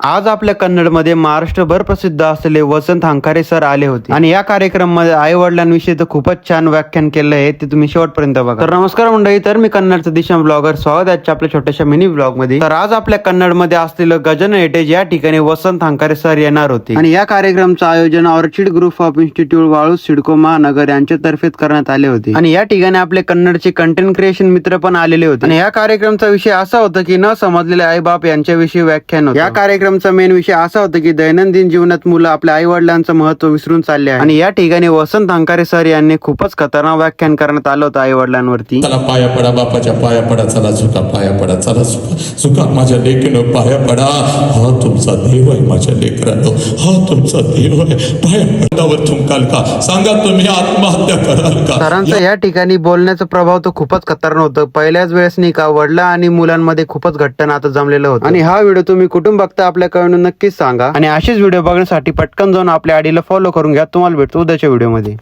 आज आपल्या कन्नडमध्ये महाराष्ट्रभर प्रसिद्ध असलेले वसंत हंकारे सर आले होते आणि या कार्यक्रमामध्ये आई वडिलांविषयी तर खूपच छान व्याख्यान केलं आहे, ते तुम्ही शेवटपर्यंत बघा. तर नमस्कार मंडळी, तर मी कन्नडचा दिशा ब्लॉगर, स्वागत आहे आपल्या छोट्याशा मिनी ब्लॉग मध्ये. तर आज आपल्या कन्नडमध्ये असलेलं गजानन हेटेज या ठिकाणी वसंत हंकारे सर येणार होते आणि या कार्यक्रमाचं आयोजन orchid group of institute Waluj CIDCO महानगर यांच्यातर्फे करण्यात आले होते आणि या ठिकाणी आपले कन्नडचे कंटेंट क्रिएशन मित्र पण आलेले होते आणि या कार्यक्रमाचा विषय असा होता की न समजलेले आई बाप यांच्याविषयी व्याख्यान होते. या कार्यक्रमाचा मेन विषय असा होता की दैनंदिन जीवनात मुलं आपल्या आई वडिलांचं महत्व विसरून चालले आहे आणि या ठिकाणी वसंत हंकारे सर यांनी खूपच खतरनाक व्याख्यान करण्यात आलं होतं आई वडिलांवरती. चला पाया पडा, बापाच्या पाया पडा, चला झुका पाया पडा, चला झुका माझ्या लेकीनं पाया पडा. हा तुमचा देव आहे माझ्या लेकरांनो, हा तुमचा देव आहे. पाया पडावर तुमकाल का सांगा, तुम्ही आत्महत्या कराल का? सरांचा या ठिकाणी बोलण्याचा प्रभाव तो खूपच खतरनाक होतं. पहिल्याच वेळेस नाही का वडिला आणि मुलांमध्ये खूपच घट्ट नातं जमलेलं होतं आणि हा व्हिडिओ तुम्ही कुठून बघता आपल्या कमेंट नक्कीच सांगा आणि असेच व्हिडिओ बघण्यासाठी पटकन जाऊन आपल्या आयडीला फॉलो करून घ्या. तुम्हाला भेटतो उद्याच्या व्हिडिओमध्ये.